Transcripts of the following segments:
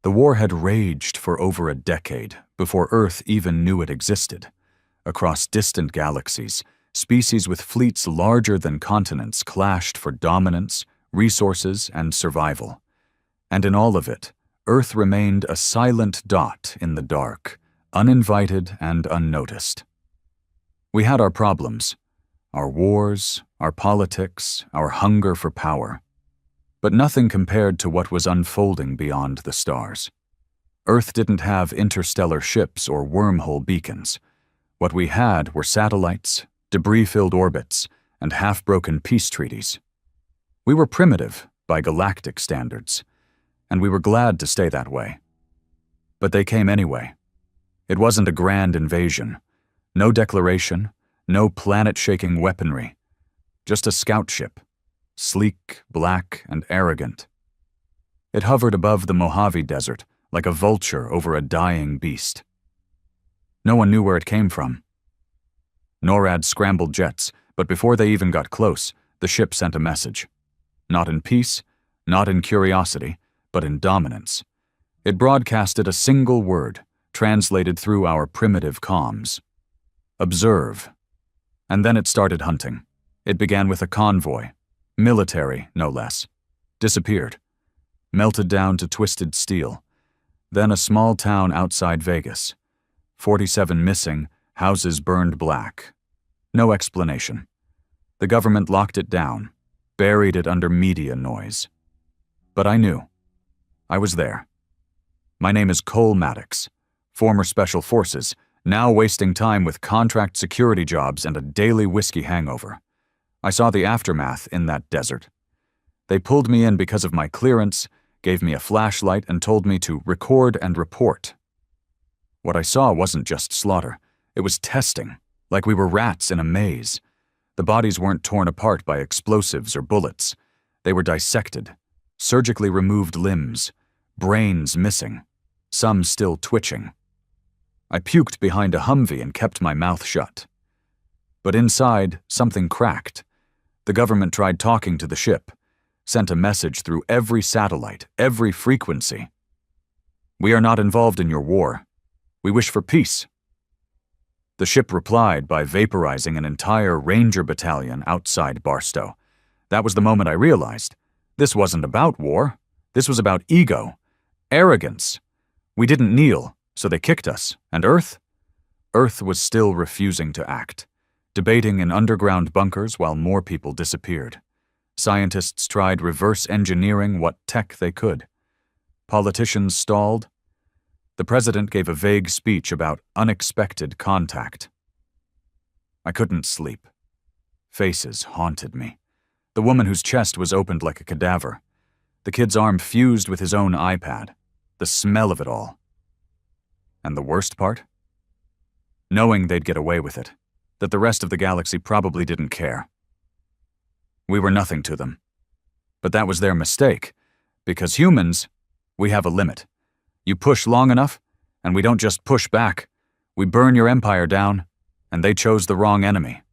The war had raged for over a decade before Earth even knew it existed. Across distant galaxies, species with fleets larger than continents clashed for dominance, resources, and survival. And in all of it, Earth remained a silent dot in the dark, uninvited and unnoticed. We had our problems, our wars, our politics, our hunger for power. But nothing compared to what was unfolding beyond the stars. Earth didn't have interstellar ships or wormhole beacons. What we had were satellites, debris-filled orbits, and half-broken peace treaties. We were primitive by galactic standards, and we were glad to stay that way. But they came anyway. It wasn't a grand invasion. No declaration, no planet-shaking weaponry. Just a scout ship. Sleek, black, and arrogant. It hovered above the Mojave Desert like a vulture over a dying beast. No one knew where it came from. NORAD scrambled jets, but before they even got close, the ship sent a message. Not in peace, not in curiosity, but in dominance. It broadcasted a single word, translated through our primitive comms. Observe. And then it started hunting. It began with a convoy. Military, no less. Disappeared. Melted down to twisted steel. Then a small town outside Vegas. 47 missing, houses burned black. No explanation. The government locked it down, buried it under media noise. But I knew. I was there. My name is Cole Maddox, former Special Forces, now wasting time with contract security jobs and a daily whiskey hangover. I saw the aftermath in that desert. They pulled me in because of my clearance, gave me a flashlight, and told me to record and report. What I saw wasn't just slaughter. It was testing, like we were rats in a maze. The bodies weren't torn apart by explosives or bullets. They were dissected, surgically removed limbs, brains missing, some still twitching. I puked behind a Humvee and kept my mouth shut. But inside, something cracked. The government tried talking to the ship, sent a message through every satellite, every frequency. We are not involved in your war. We wish for peace. The ship replied by vaporizing an entire Ranger battalion outside Barstow. That was the moment I realized. This wasn't about war. This was about ego, arrogance. We didn't kneel, so they kicked us. And Earth? Earth was still refusing to act. Debating in underground bunkers while more people disappeared. Scientists tried reverse engineering what tech they could. Politicians stalled. The president gave a vague speech about unexpected contact. I couldn't sleep. Faces haunted me. The woman whose chest was opened like a cadaver. The kid's arm fused with his own iPad. The smell of it all. And the worst part? Knowing they'd get away with it. That the rest of the galaxy probably didn't care. We were nothing to them. But that was their mistake, because humans, we have a limit. You push long enough, and we don't just push back. We burn your empire down, and they chose the wrong enemy.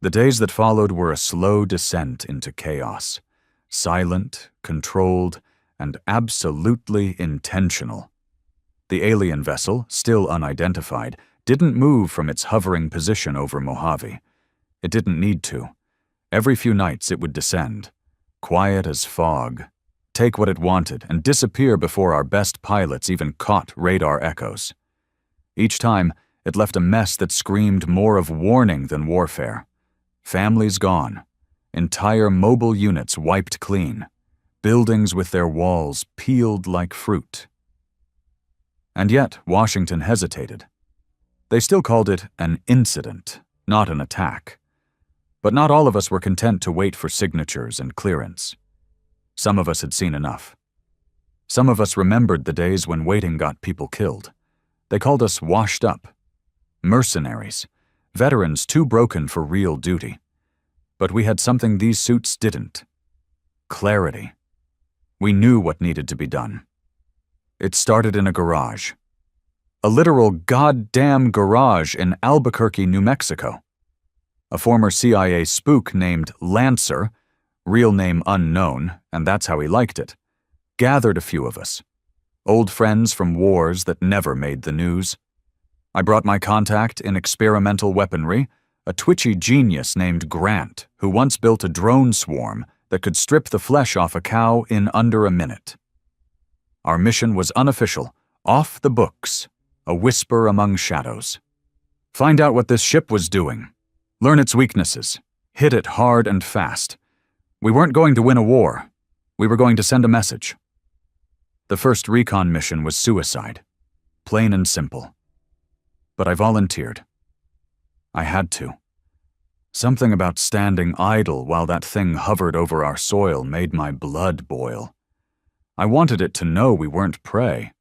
The days that followed were a slow descent into chaos. Silent, controlled, and absolutely intentional. The alien vessel, still unidentified, didn't move from its hovering position over Mojave. It didn't need to. Every few nights it would descend, quiet as fog, take what it wanted, and disappear before our best pilots even caught radar echoes. Each time, it left a mess that screamed more of warning than warfare. Families gone, entire mobile units wiped clean, buildings with their walls peeled like fruit. And yet, Washington hesitated. They still called it an incident, not an attack. But not all of us were content to wait for signatures and clearance. Some of us had seen enough. Some of us remembered the days when waiting got people killed. They called us washed up, mercenaries, veterans too broken for real duty. But we had something these suits didn't. Clarity. We knew what needed to be done. It started in a garage. A literal goddamn garage in Albuquerque, New Mexico. A former CIA spook named Lancer, real name unknown, and that's how he liked it, gathered a few of us, old friends from wars that never made the news. I brought my contact in experimental weaponry, a twitchy genius named Grant, who once built a drone swarm that could strip the flesh off a cow in under a minute. Our mission was unofficial, off the books, a whisper among shadows. Find out what this ship was doing. Learn its weaknesses. Hit it hard and fast. We weren't going to win a war. We were going to send a message. The first recon mission was suicide. Plain and simple. But I volunteered. I had to. Something about standing idle while that thing hovered over our soil made my blood boil. I wanted it to know we weren't prey.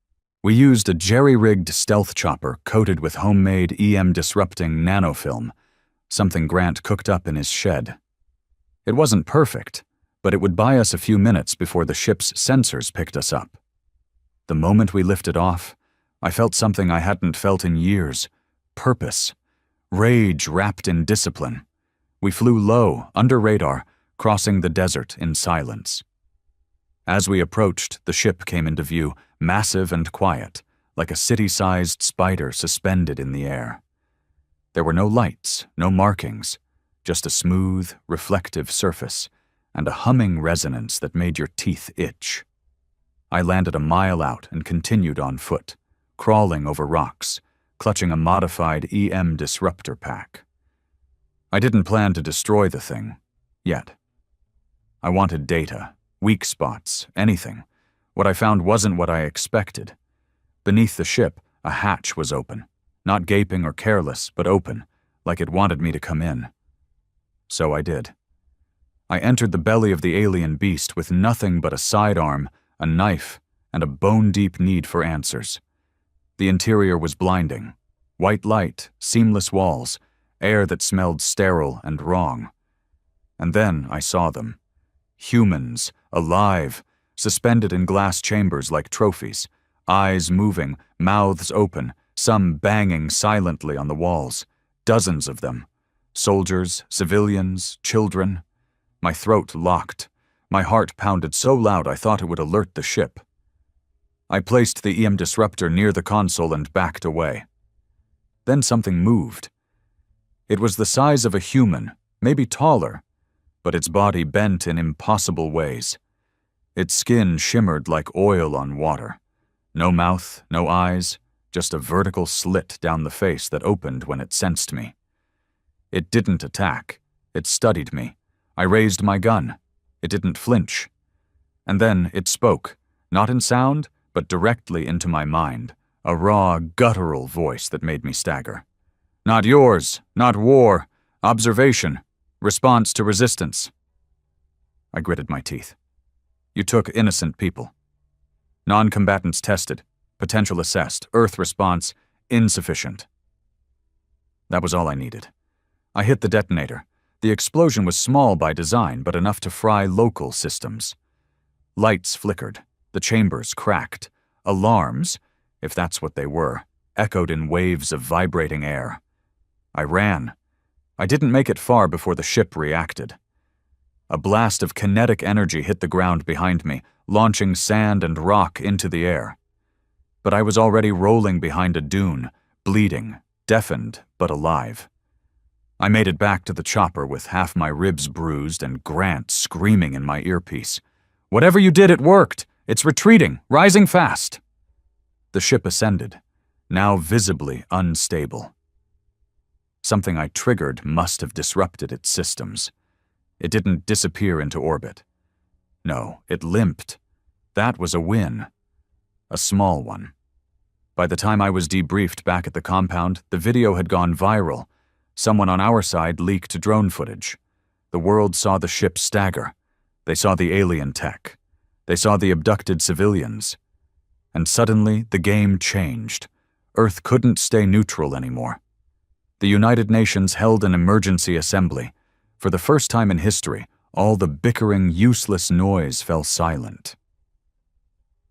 We used a jerry-rigged stealth chopper coated with homemade EM-disrupting nanofilm, something Grant cooked up in his shed. It wasn't perfect, but it would buy us a few minutes before the ship's sensors picked us up. The moment we lifted off, I felt something I hadn't felt in years: purpose, rage wrapped in discipline. We flew low, under radar, crossing the desert in silence. As we approached, the ship came into view, massive and quiet, like a city-sized spider suspended in the air. There were no lights, no markings, just a smooth, reflective surface and a humming resonance that made your teeth itch. I landed a mile out and continued on foot, crawling over rocks, clutching a modified EM disruptor pack. I didn't plan to destroy the thing, yet. I wanted data, weak spots, anything. What I found wasn't what I expected. Beneath the ship, a hatch was open, not gaping or careless, but open, like it wanted me to come in. So I did. I entered the belly of the alien beast with nothing but a sidearm, a knife, and a bone-deep need for answers. The interior was blinding. White light, seamless walls, air that smelled sterile and wrong. And then I saw them. Humans, alive, suspended in glass chambers like trophies, eyes moving, mouths open, some banging silently on the walls, dozens of them. Soldiers, civilians, children. My throat locked. My heart pounded so loud I thought it would alert the ship. I placed the EM disruptor near the console and backed away. Then something moved. It was the size of a human, maybe taller, but its body bent in impossible ways. Its skin shimmered like oil on water. No mouth, no eyes, just a vertical slit down the face that opened when it sensed me. It didn't attack. It studied me. I raised my gun. It didn't flinch. And then it spoke, not in sound, but directly into my mind, a raw, guttural voice that made me stagger. Not yours, not war, observation, response to resistance. I gritted my teeth. You took innocent people. Non-combatants tested, potential assessed, Earth response insufficient. That was all I needed. I hit the detonator. The explosion was small by design, but enough to fry local systems. Lights flickered. The chambers cracked. Alarms, if that's what they were, echoed in waves of vibrating air. I ran. I didn't make it far before the ship reacted. A blast of kinetic energy hit the ground behind me, launching sand and rock into the air. But I was already rolling behind a dune, bleeding, deafened, but alive. I made it back to the chopper with half my ribs bruised and Grant screaming in my earpiece. Whatever you did, it worked! It's retreating, rising fast! The ship ascended, now visibly unstable. Something I triggered must have disrupted its systems. It didn't disappear into orbit. No, it limped. That was a win. A small one. By the time I was debriefed back at the compound, the video had gone viral. Someone on our side leaked drone footage. The world saw the ship stagger. They saw the alien tech. They saw the abducted civilians. And suddenly, the game changed. Earth couldn't stay neutral anymore. The United Nations held an emergency assembly. For the first time in history, all the bickering, useless noise fell silent.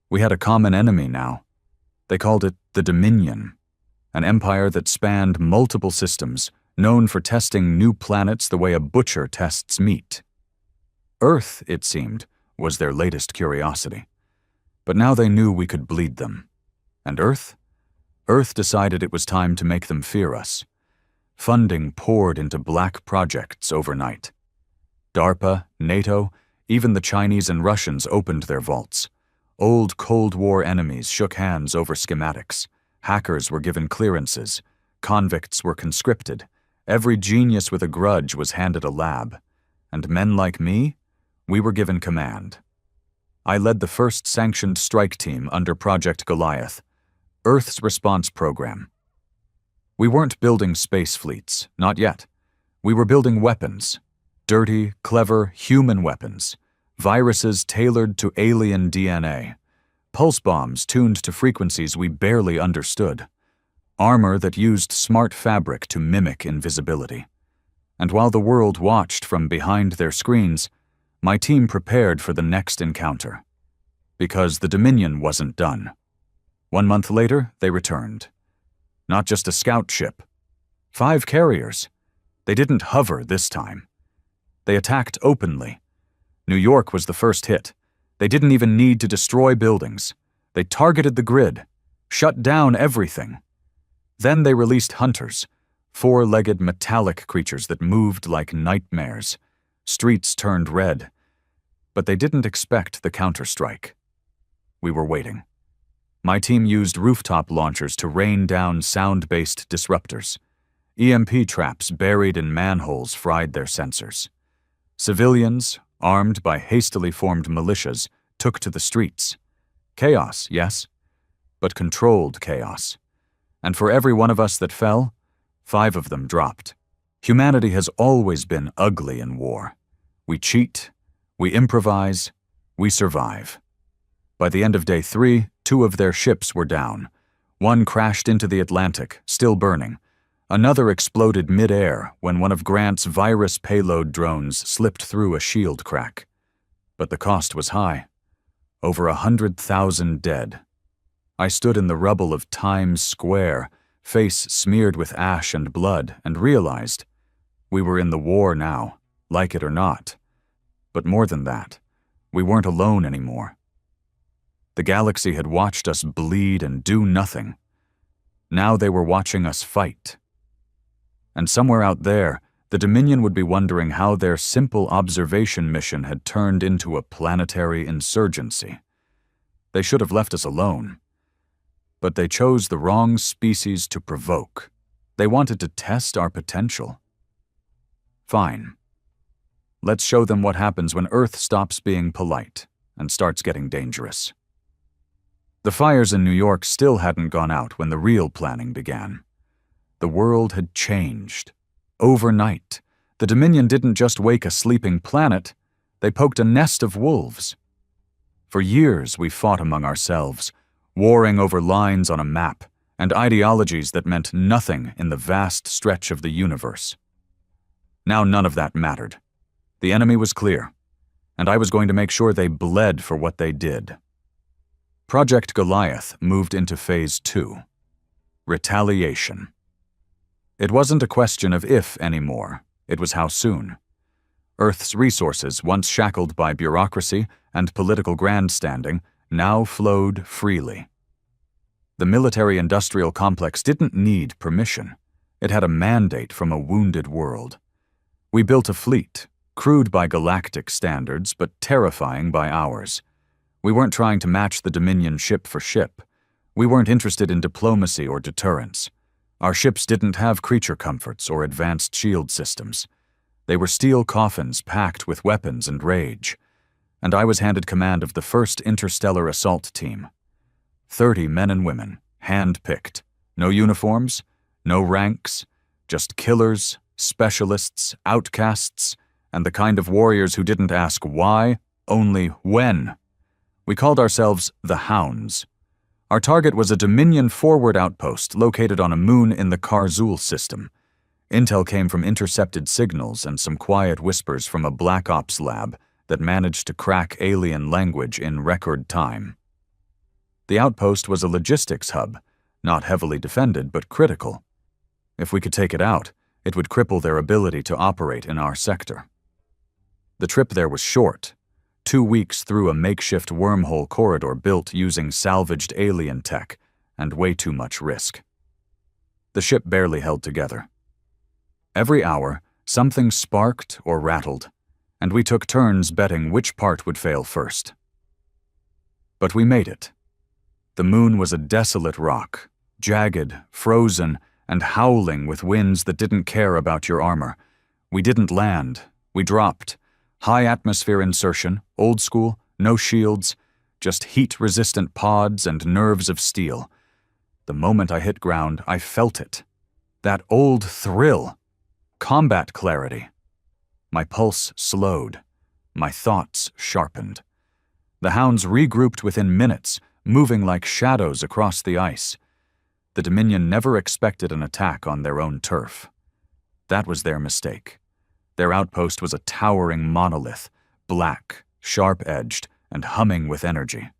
We had a common enemy now. They called it the Dominion, an empire that spanned multiple systems, known for testing new planets the way a butcher tests meat. Earth, it seemed, was their latest curiosity. But now they knew we could bleed them. And Earth? Earth decided it was time to make them fear us. Funding poured into black projects overnight. DARPA, NATO, even the Chinese and Russians opened their vaults. Old Cold War enemies shook hands over schematics. Hackers were given clearances. Convicts were conscripted. Every genius with a grudge was handed a lab. And men like me, we were given command. I led the first sanctioned strike team under Project Goliath, Earth's response program. We weren't building space fleets, not yet. We were building weapons. Dirty, clever, human weapons. Viruses tailored to alien DNA. Pulse bombs tuned to frequencies we barely understood. Armor that used smart fabric to mimic invisibility. And while the world watched from behind their screens, my team prepared for the next encounter. Because the Dominion wasn't done. 1 month later, they returned. Not just a scout ship. 5 carriers. They didn't hover this time. They attacked openly. New York was the first hit. They didn't even need to destroy buildings. They targeted the grid, shut down everything. Then they released hunters, 4-legged metallic creatures that moved like nightmares. Streets turned red. But they didn't expect the counterstrike. We were waiting. My team used rooftop launchers to rain down sound-based disruptors. EMP traps buried in manholes fried their sensors. Civilians, armed by hastily formed militias, took to the streets. Chaos, yes, but controlled chaos. And for every one of us that fell, 5 of them dropped. Humanity has always been ugly in war. We cheat, we improvise, we survive. By the end of day 3, 2 of their ships were down. One crashed into the Atlantic, still burning. Another exploded mid-air when one of Grant's virus payload drones slipped through a shield crack. But the cost was high. Over 100,000 dead. I stood in the rubble of Times Square, face smeared with ash and blood, and realized we were in the war now, like it or not. But more than that, we weren't alone anymore. The galaxy had watched us bleed and do nothing. Now they were watching us fight. And somewhere out there, the Dominion would be wondering how their simple observation mission had turned into a planetary insurgency. They should have left us alone. But they chose the wrong species to provoke. They wanted to test our potential. Fine. Let's show them what happens when Earth stops being polite and starts getting dangerous. The fires in New York still hadn't gone out when the real planning began. The world had changed. Overnight, the Dominion didn't just wake a sleeping planet, they poked a nest of wolves. For years we fought among ourselves, warring over lines on a map and ideologies that meant nothing in the vast stretch of the universe. Now none of that mattered. The enemy was clear, and I was going to make sure they bled for what they did. Project Goliath moved into Phase 2. Retaliation. It wasn't a question of if anymore, it was how soon. Earth's resources, once shackled by bureaucracy and political grandstanding, now flowed freely. The military-industrial complex didn't need permission. It had a mandate from a wounded world. We built a fleet, crude by galactic standards, but terrifying by ours. We weren't trying to match the Dominion ship for ship. We weren't interested in diplomacy or deterrence. Our ships didn't have creature comforts or advanced shield systems. They were steel coffins packed with weapons and rage. And I was handed command of the first interstellar assault team. 30 men and women, hand-picked. No uniforms, no ranks, just killers, specialists, outcasts, and the kind of warriors who didn't ask why, only when. We called ourselves the Hounds. Our target was a Dominion forward outpost located on a moon in the Karzul system. Intel came from intercepted signals and some quiet whispers from a Black Ops lab that managed to crack alien language in record time. The outpost was a logistics hub, not heavily defended but critical. If we could take it out, it would cripple their ability to operate in our sector. The trip there was short, 2 weeks through a makeshift wormhole corridor built using salvaged alien tech, and way too much risk. The ship barely held together. Every hour, something sparked or rattled, and we took turns betting which part would fail first. But we made it. The moon was a desolate rock, jagged, frozen, and howling with winds that didn't care about your armor. We didn't land. We dropped. High atmosphere insertion, old school, no shields, just heat-resistant pods and nerves of steel. The moment I hit ground, I felt it. That old thrill. Combat clarity. My pulse slowed. My thoughts sharpened. The hounds regrouped within minutes, moving like shadows across the ice. The Dominion never expected an attack on their own turf. That was their mistake. Their outpost was a towering monolith, black, sharp-edged, and humming with energy.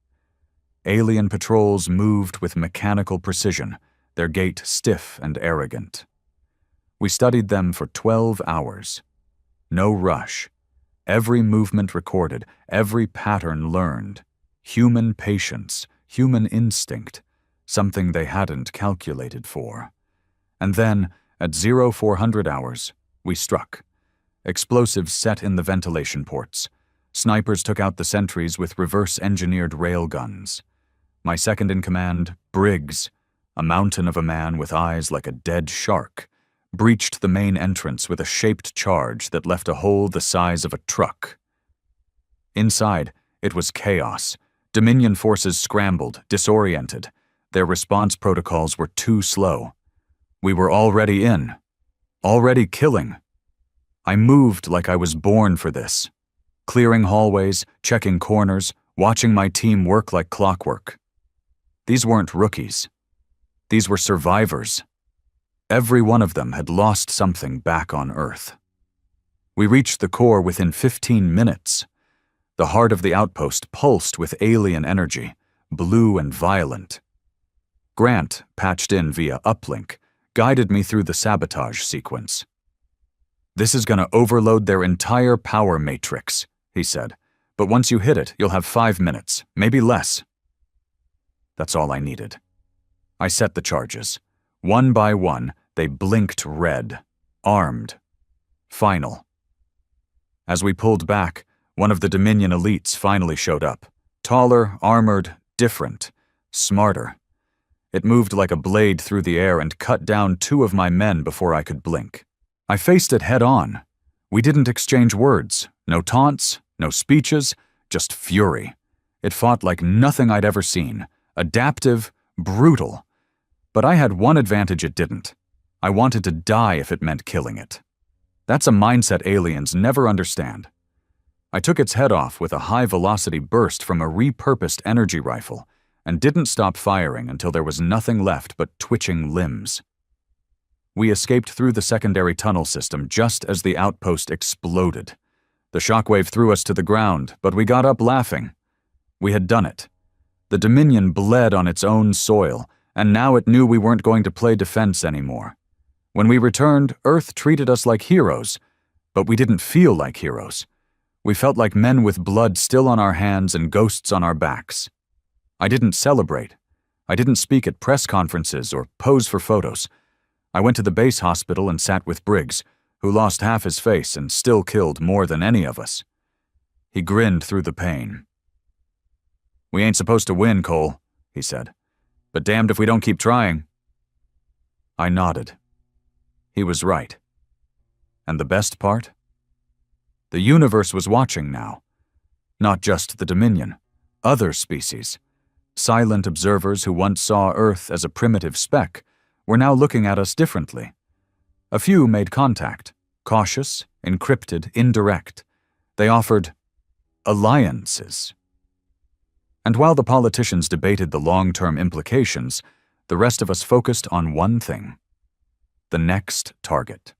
Alien patrols moved with mechanical precision, their gait stiff and arrogant. We studied them for 12 hours. No rush. Every movement recorded, every pattern learned. Human patience, human instinct, something they hadn't calculated for. And then, at 0400 hours, we struck. Explosives set in the ventilation ports. Snipers took out the sentries with reverse-engineered railguns. My second-in-command, Briggs, a mountain of a man with eyes like a dead shark, breached the main entrance with a shaped charge that left a hole the size of a truck. Inside, it was chaos. Dominion forces scrambled, disoriented. Their response protocols were too slow. We were already in. Already killing. I moved like I was born for this. Clearing hallways, checking corners, watching my team work like clockwork. These weren't rookies. These were survivors. Every one of them had lost something back on Earth. We reached the core within 15 minutes. The heart of the outpost pulsed with alien energy, blue and violent. Grant, patched in via uplink, guided me through the sabotage sequence. "This is going to overload their entire power matrix," he said. "But once you hit it, you'll have 5 minutes, maybe less." That's all I needed. I set the charges. One by one, they blinked red, armed. Final. As we pulled back, one of the Dominion elites finally showed up. Taller, armored, different, smarter. It moved like a blade through the air and cut down 2 of my men before I could blink. I faced it head on. We didn't exchange words. No taunts, no speeches, just fury. It fought like nothing I'd ever seen. Adaptive, brutal. But I had one advantage it didn't. I wanted to die if it meant killing it. That's a mindset aliens never understand. I took its head off with a high-velocity burst from a repurposed energy rifle and didn't stop firing until there was nothing left but twitching limbs. We escaped through the secondary tunnel system just as the outpost exploded. The shockwave threw us to the ground, but we got up laughing. We had done it. The Dominion bled on its own soil, and now it knew we weren't going to play defense anymore. When we returned, Earth treated us like heroes, but we didn't feel like heroes. We felt like men with blood still on our hands and ghosts on our backs. I didn't celebrate. I didn't speak at press conferences or pose for photos. I went to the base hospital and sat with Briggs, who lost half his face and still killed more than any of us. He grinned through the pain. "We ain't supposed to win, Cole," he said. "But damned if we don't keep trying." I nodded. He was right. And the best part? The universe was watching now. Not just the Dominion, other species. Silent observers who once saw Earth as a primitive speck were now looking at us differently. A few made contact, cautious, encrypted, indirect. They offered alliances. And while the politicians debated the long-term implications, the rest of us focused on one thing: the next target.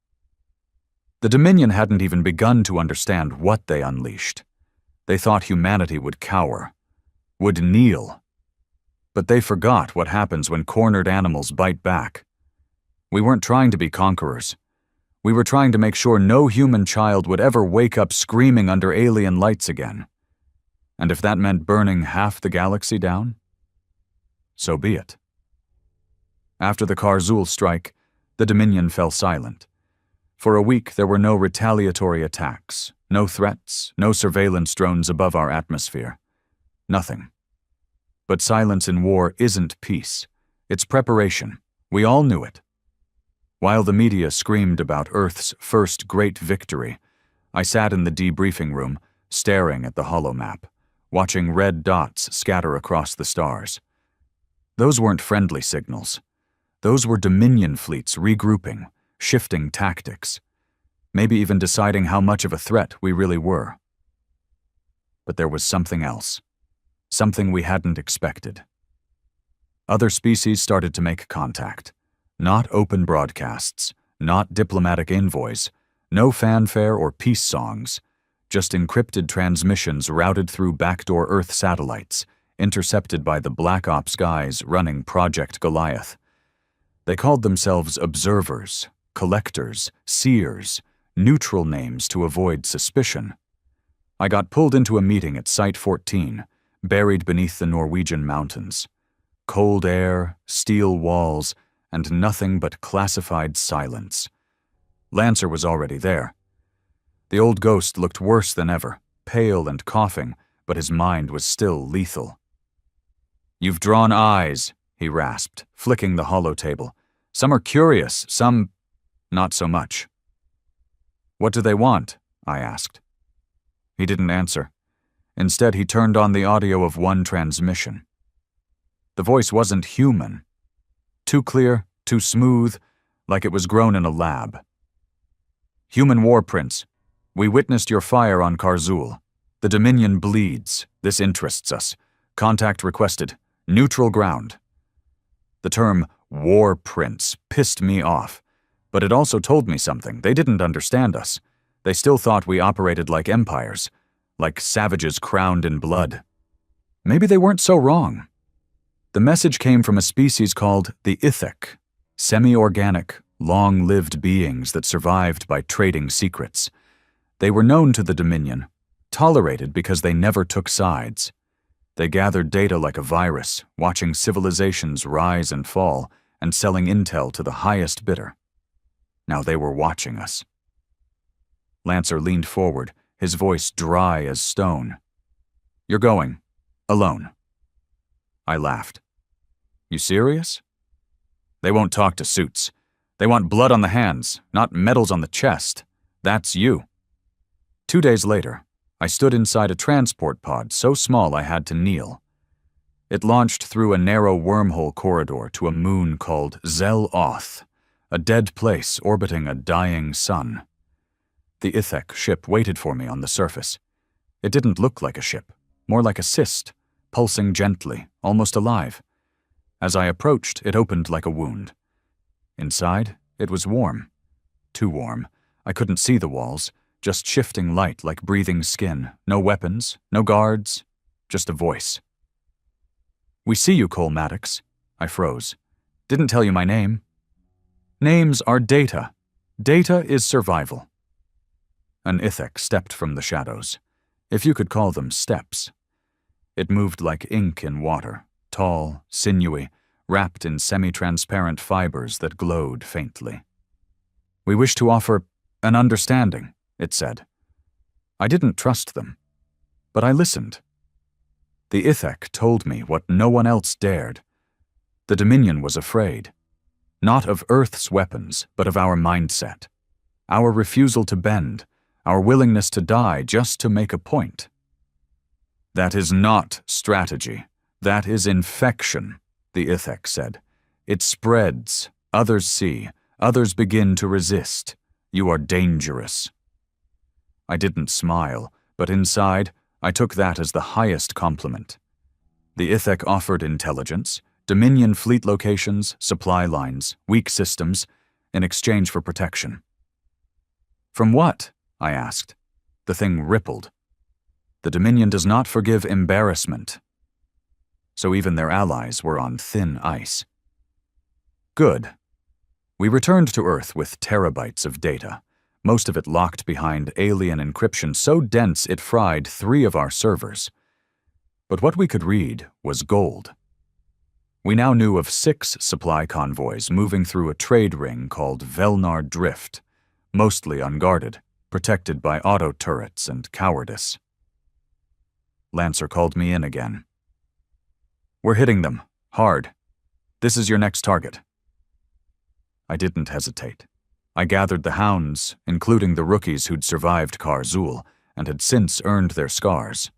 The Dominion hadn't even begun to understand what they unleashed. They thought humanity would cower, would kneel. But they forgot what happens when cornered animals bite back. We weren't trying to be conquerors. We were trying to make sure no human child would ever wake up screaming under alien lights again. And if that meant burning half the galaxy down, so be it. After the Karzul strike, the Dominion fell silent. For a week, there were no retaliatory attacks, no threats, no surveillance drones above our atmosphere. Nothing. But silence in war isn't peace. It's preparation. We all knew it. While the media screamed about Earth's first great victory, I sat in the debriefing room, staring at the holomap, watching red dots scatter across the stars. Those weren't friendly signals. Those were Dominion fleets regrouping, shifting tactics, maybe even deciding how much of a threat we really were. But there was something else, something we hadn't expected. Other species started to make contact. Not open broadcasts, not diplomatic envoys, no fanfare or peace songs, just encrypted transmissions routed through backdoor Earth satellites, intercepted by the Black Ops guys running Project Goliath. They called themselves observers, collectors, seers, neutral names to avoid suspicion. I got pulled into a meeting at Site 14, buried beneath the Norwegian mountains. Cold air, steel walls, and nothing but classified silence. Lancer was already there. The old ghost looked worse than ever, pale and coughing, but his mind was still lethal. "You've drawn eyes," he rasped, flicking the holotable. "Some are curious, some not so much." "What do they want?" I asked. He didn't answer. Instead, he turned on the audio of one transmission. The voice wasn't human. Too clear, too smooth, like it was grown in a lab. "Human war prince, we witnessed your fire on Karzul. The Dominion bleeds. This interests us. Contact requested. Neutral ground." The term war prince pissed me off, but it also told me something. They didn't understand us. They still thought we operated like empires, like savages crowned in blood. Maybe they weren't so wrong. The message came from a species called the Ithek, semi-organic, long-lived beings that survived by trading secrets. They were known to the Dominion, tolerated because they never took sides. They gathered data like a virus, watching civilizations rise and fall, and selling intel to the highest bidder. Now they were watching us. Lancer leaned forward, his voice dry as stone. "You're going. Alone." I laughed. "You serious?" "They won't talk to suits. They want blood on the hands, not medals on the chest. That's you." 2 days later, I stood inside a transport pod so small I had to kneel. It launched through a narrow wormhole corridor to a moon called Zel-Oth, a dead place orbiting a dying sun. The Ithek ship waited for me on the surface. It didn't look like a ship, more like a cyst, pulsing gently, almost alive. As I approached, it opened like a wound. Inside, it was warm. Too warm. I couldn't see the walls, just shifting light like breathing skin. No weapons, no guards, just a voice. "We see you, Cole Maddox." I froze. "Didn't tell you my name." "Names are data. Data is survival." An Ithek stepped from the shadows, if you could call them steps. It moved like ink in water, tall, sinewy, wrapped in semi-transparent fibers that glowed faintly. "We wish to offer an understanding," it said. I didn't trust them, but I listened. The Ithek told me what no one else dared. The Dominion was afraid, not of Earth's weapons, but of our mindset, our refusal to bend, our willingness to die just to make a point. "That is not strategy. That is infection," the Ithek said. "It spreads. Others see. Others begin to resist. You are dangerous." I didn't smile, but inside, I took that as the highest compliment. The Ithek offered intelligence, Dominion fleet locations, supply lines, weak systems, in exchange for protection. "From what?" I asked. The thing rippled. "The Dominion does not forgive embarrassment." So even their allies were on thin ice. Good. We returned to Earth with terabytes of data, most of it locked behind alien encryption so dense it fried 3 of our servers. But what we could read was gold. We now knew of 6 supply convoys moving through a trade ring called Velnar Drift, mostly unguarded, protected by auto turrets and cowardice. Lancer called me in again. "We're hitting them, hard. This is your next target." I didn't hesitate. I gathered the hounds, including the rookies who'd survived Karzul and had since earned their scars.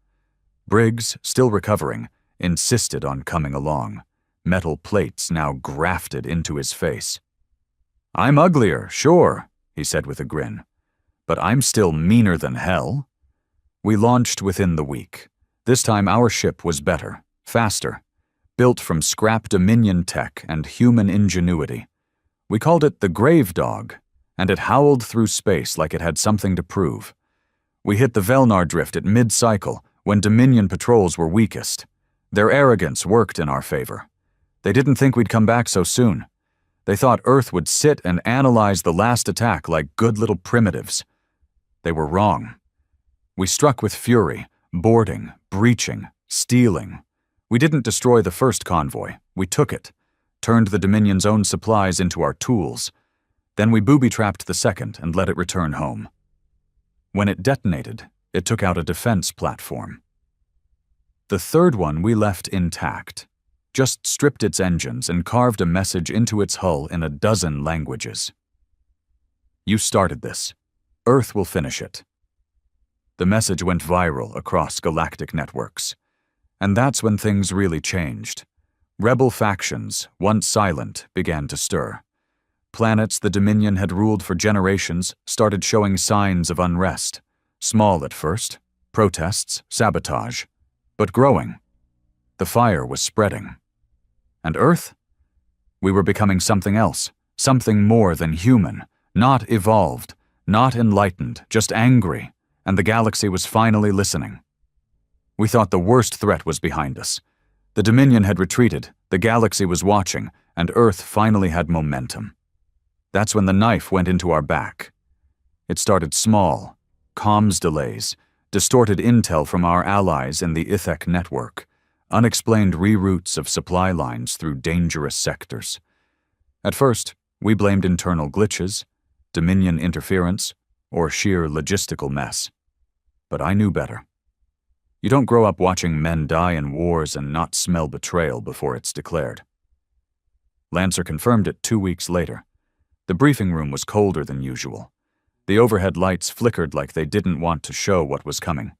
Briggs, still recovering, insisted on coming along, metal plates now grafted into his face. "I'm uglier, sure," he said with a grin, "but I'm still meaner than hell." We launched within the week. This time our ship was better, faster, built from scrap Dominion tech and human ingenuity. We called it the Grave Dog, and it howled through space like it had something to prove. We hit the Velnar Drift at mid-cycle, when Dominion patrols were weakest. Their arrogance worked in our favor. They didn't think we'd come back so soon. They thought Earth would sit and analyze the last attack like good little primitives. They were wrong. We struck with fury, boarding, breaching, stealing. We didn't destroy the first convoy. We took it, turned the Dominion's own supplies into our tools. Then we booby-trapped the second and let it return home. When it detonated, it took out a defense platform. The third one we left intact, just stripped its engines and carved a message into its hull in a dozen languages. "You started this. Earth will finish it." The message went viral across galactic networks. And that's when things really changed. Rebel factions, once silent, began to stir. Planets the Dominion had ruled for generations started showing signs of unrest. Small at first, protests, sabotage, but growing. The fire was spreading. And Earth? We were becoming something else, something more than human, not evolved, not enlightened, just angry, and the galaxy was finally listening. We thought the worst threat was behind us. The Dominion had retreated, the galaxy was watching, and Earth finally had momentum. That's when the knife went into our back. It started small, comms delays, distorted intel from our allies in the Ithek network, unexplained reroutes of supply lines through dangerous sectors. At first, we blamed internal glitches, Dominion interference, or sheer logistical mess. But I knew better. You don't grow up watching men die in wars and not smell betrayal before it's declared. Lancer confirmed it 2 weeks later. The briefing room was colder than usual. The overhead lights flickered like they didn't want to show what was coming.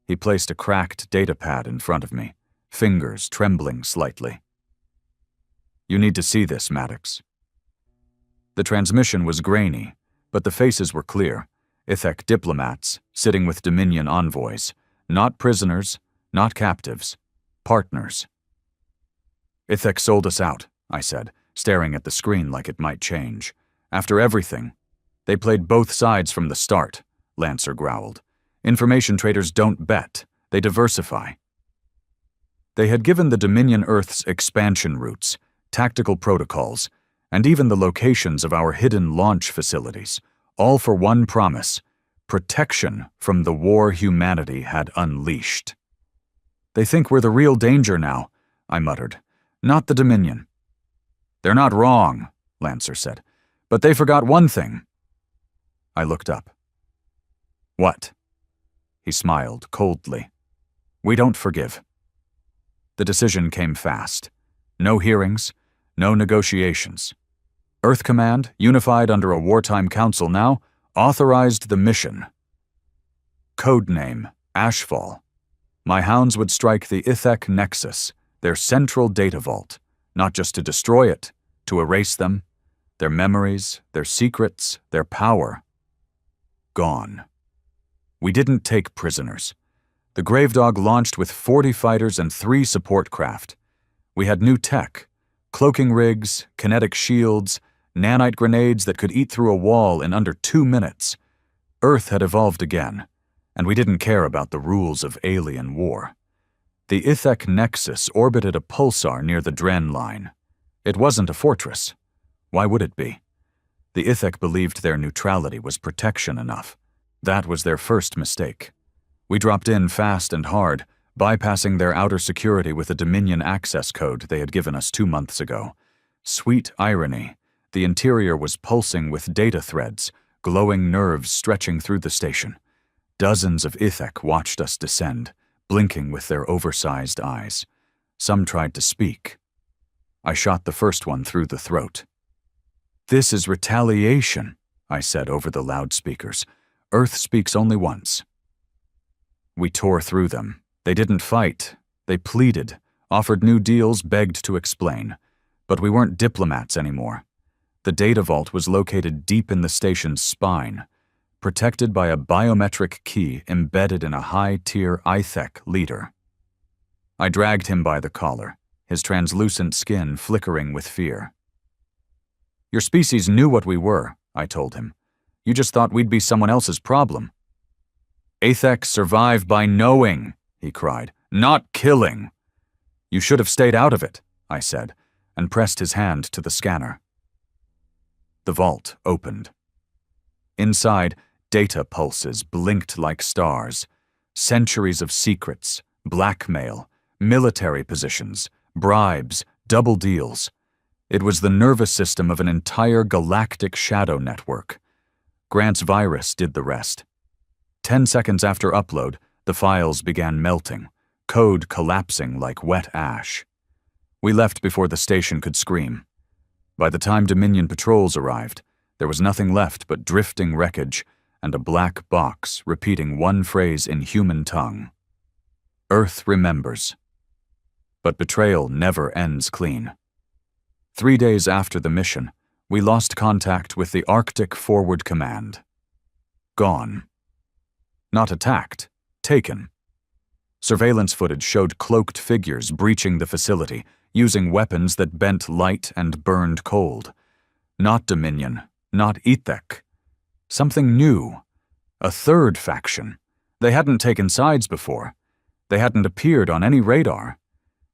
He placed a cracked data pad in front of me, fingers trembling slightly. "You need to see this, Maddox." The transmission was grainy, but the faces were clear. Ithek diplomats sitting with Dominion envoys, not prisoners, not captives, partners. "Ithek sold us out," I said, staring at the screen like it might change. "After everything." "They played both sides from the start," Lancer growled. "Information traders don't bet, they diversify." They had given the Dominion Earth's expansion routes, tactical protocols, and even the locations of our hidden launch facilities, all for one promise: protection from the war humanity had unleashed. "They think we're the real danger now," I muttered. "Not the Dominion." "They're not wrong," Lancer said, "but they forgot one thing." I looked up. "What?" He smiled coldly. "We don't forgive." The decision came fast. No hearings, no negotiations. Earth Command, unified under a wartime council now, authorized the mission. Codename Ashfall. My hounds would strike the Ithek Nexus, their central data vault, not just to destroy it, to erase them, their memories, their secrets, their power. Gone. We didn't take prisoners. The Gravedog launched with 40 fighters and 3 support craft. We had new tech, cloaking rigs, kinetic shields, nanite grenades that could eat through a wall in under 2 minutes. Earth had evolved again, and we didn't care about the rules of alien war. The Ithek Nexus orbited a pulsar near the Dren line. It wasn't a fortress. Why would it be? The Ithek believed their neutrality was protection enough. That was their first mistake. We dropped in fast and hard, bypassing their outer security with a Dominion access code they had given us 2 months ago. Sweet irony, the interior was pulsing with data threads, glowing nerves stretching through the station. Dozens of Ithek watched us descend, blinking with their oversized eyes. Some tried to speak. I shot the first one through the throat. "This is retaliation," I said over the loudspeakers. "Earth speaks only once." We tore through them. They didn't fight. They pleaded, offered new deals, begged to explain. But we weren't diplomats anymore. The data vault was located deep in the station's spine, protected by a biometric key embedded in a high-tier Ithek leader. I dragged him by the collar, his translucent skin flickering with fear. "Your species knew what we were," I told him. "You just thought we'd be someone else's problem." "Ithek survive by knowing," he cried, "not killing." "You should have stayed out of it," I said, and pressed his hand to the scanner. The vault opened. Inside, data pulses blinked like stars. Centuries of secrets, blackmail, military positions, bribes, double deals. It was the nervous system of an entire galactic shadow network. Grant's virus did the rest. 10 seconds after upload, the files began melting, code collapsing like wet ash. We left before the station could scream. By the time Dominion patrols arrived, there was nothing left but drifting wreckage and a black box repeating one phrase in human tongue. "Earth remembers." But betrayal never ends clean. 3 days after the mission, we lost contact with the Arctic Forward Command. Gone. Not attacked, taken. Surveillance footage showed cloaked figures breaching the facility, using weapons that bent light and burned cold. Not Dominion, not Ithek. Something new. A third faction. They hadn't taken sides before. They hadn't appeared on any radar.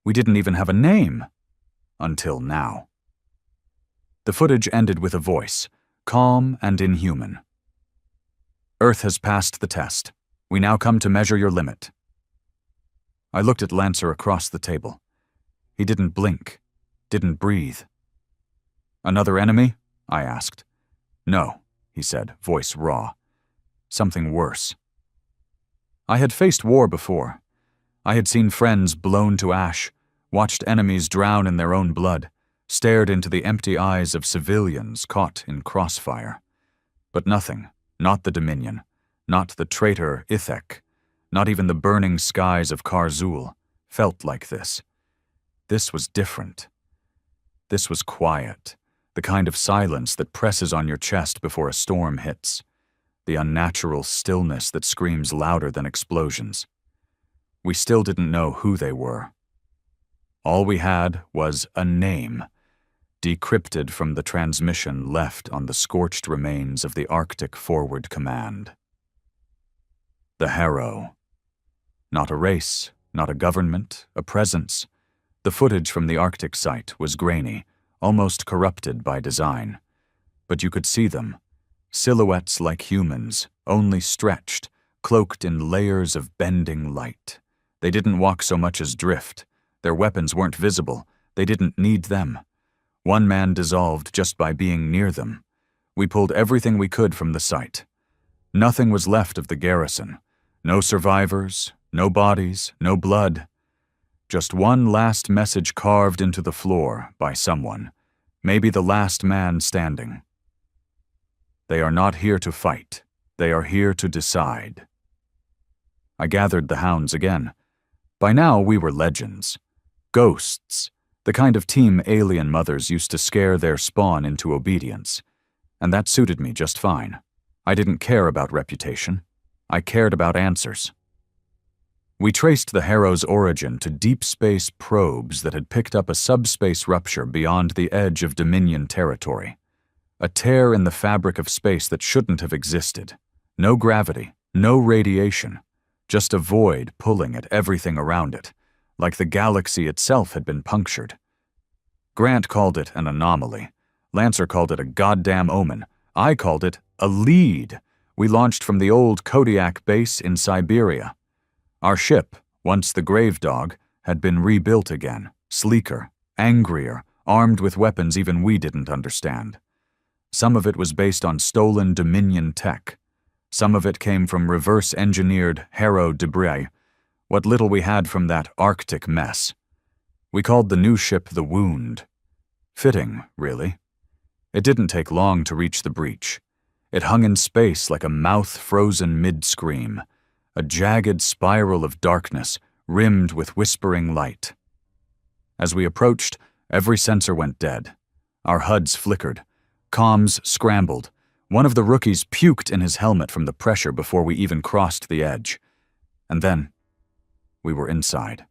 We didn't even have a name. Until now. The footage ended with a voice, calm and inhuman. "Earth has passed the test. We now come to measure your limit." I looked at Lancer across the table. He didn't blink, didn't breathe. "Another enemy?" I asked. "No," he said, voice raw. "Something worse." I had faced war before. I had seen friends blown to ash, watched enemies drown in their own blood, stared into the empty eyes of civilians caught in crossfire. But nothing, not the Dominion, not the traitor Ithek, not even the burning skies of Karzul, felt like this. This was different. This was quiet, the kind of silence that presses on your chest before a storm hits, the unnatural stillness that screams louder than explosions. We still didn't know who they were. All we had was a name, decrypted from the transmission left on the scorched remains of the Arctic Forward Command. The Harrow. Not a race, not a government, a presence. The footage from the Arctic site was grainy, almost corrupted by design. But you could see them, silhouettes like humans, only stretched, cloaked in layers of bending light. They didn't walk so much as drift. Their weapons weren't visible. They didn't need them. One man dissolved just by being near them. We pulled everything we could from the site. Nothing was left of the garrison. No survivors, no bodies, no blood. Just one last message carved into the floor by someone, maybe the last man standing. They are not here to fight. They are here to decide. I gathered the hounds again. By now we were legends. Ghosts, the kind of team alien mothers used to scare their spawn into obedience. And that suited me just fine. I didn't care about reputation. I cared about answers. We traced the Harrow's origin to deep space probes that had picked up a subspace rupture beyond the edge of Dominion territory. A tear in the fabric of space that shouldn't have existed. No gravity, no radiation, just a void pulling at everything around it, like the galaxy itself had been punctured. Grant called it an anomaly. Lancer called it a goddamn omen. I called it a lead. We launched from the old Kodiak base in Siberia. Our ship, once the grave dog, had been rebuilt again, sleeker, angrier, armed with weapons even we didn't understand. Some of it was based on stolen Dominion tech. Some of it came from reverse-engineered Harrow debris, what little we had from that Arctic mess. We called the new ship the Wound. Fitting, really. It didn't take long to reach the breach. It hung in space like a mouth frozen mid-scream, a jagged spiral of darkness rimmed with whispering light. As we approached, every sensor went dead. Our HUDs flickered. Comms scrambled. One of the rookies puked in his helmet from the pressure before we even crossed the edge. And then, we were inside.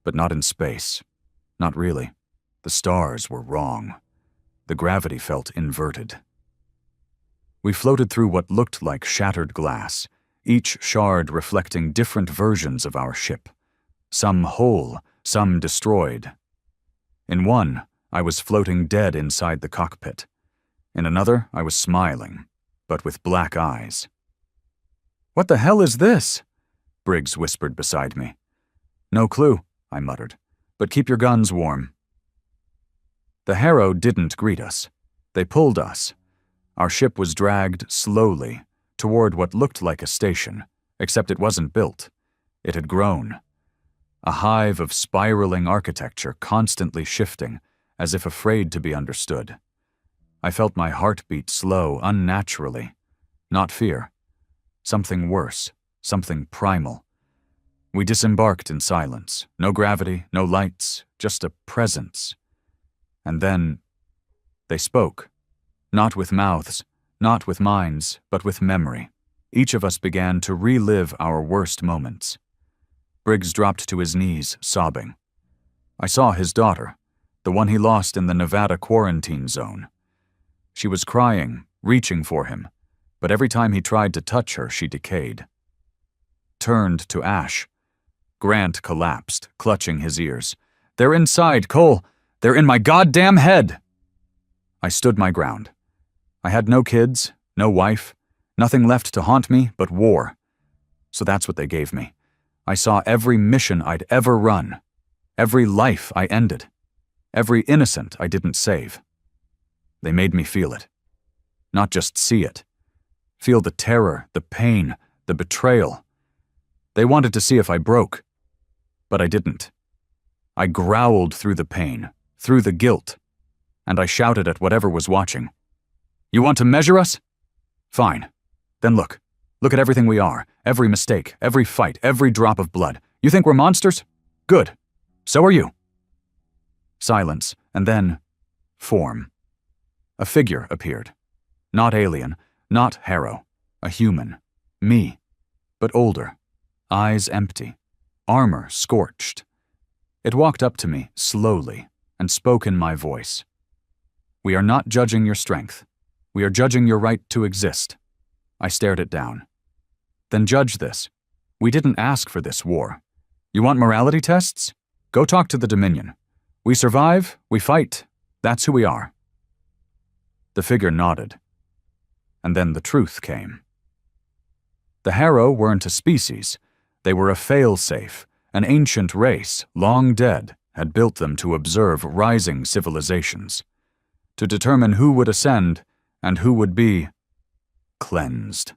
But not in space. Not really. The stars were wrong. The gravity felt inverted. We floated through what looked like shattered glass, each shard reflecting different versions of our ship. Some whole, some destroyed. In one, I was floating dead inside the cockpit. In another, I was smiling, but with black eyes. "What the hell is this?" Briggs whispered beside me. "No clue," I muttered, "but keep your guns warm." The Harrow didn't greet us. They pulled us. Our ship was dragged slowly toward what looked like a station, except it wasn't built. It had grown. A hive of spiraling architecture constantly shifting, as if afraid to be understood. I felt my heart beat slow unnaturally. Not fear. Something worse. Something primal. We disembarked in silence. No gravity, no lights, just a presence. And then they spoke. Not with mouths, not with minds, but with memory. Each of us began to relive our worst moments. Briggs dropped to his knees, sobbing. I saw his daughter, the one he lost in the Nevada quarantine zone. She was crying, reaching for him, but every time he tried to touch her, she decayed. Turned to ash. Grant collapsed, clutching his ears. "They're inside, Cole! They're in my goddamn head!" I stood my ground. I had no kids, no wife, nothing left to haunt me but war. So that's what they gave me. I saw every mission I'd ever run, every life I ended, every innocent I didn't save. They made me feel it. Not just see it. Feel the terror, the pain, the betrayal. They wanted to see if I broke. But I didn't. I growled through the pain, through the guilt, and I shouted at whatever was watching. "You want to measure us? Fine. Then look. Look at everything we are, every mistake, every fight, every drop of blood. You think we're monsters? Good. So are you." Silence, and then form. A figure appeared. Not alien, not Harrow. A human. Me. But older. Eyes empty. Armor scorched. It walked up to me, slowly, and spoke in my voice. "We are not judging your strength. We are judging your right to exist." I stared it down. "Then judge this. We didn't ask for this war. You want morality tests? Go talk to the Dominion. We survive, we fight. That's who we are." The figure nodded. And then the truth came. The Harrow weren't a species. They were a fail-safe. An ancient race, long dead, had built them to observe rising civilizations, to determine who would ascend and who would be cleansed.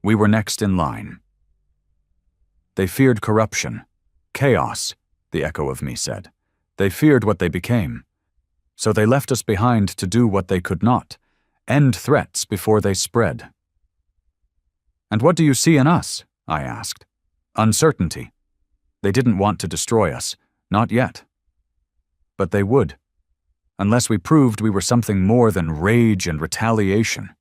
We were next in line. They feared corruption, chaos, the echo of me said. They feared what they became. So they left us behind to do what they could not, end threats before they spread. "And what do you see in us?" I asked. "Uncertainty. They didn't want to destroy us, not yet. But they would, unless we proved we were something more than rage and retaliation.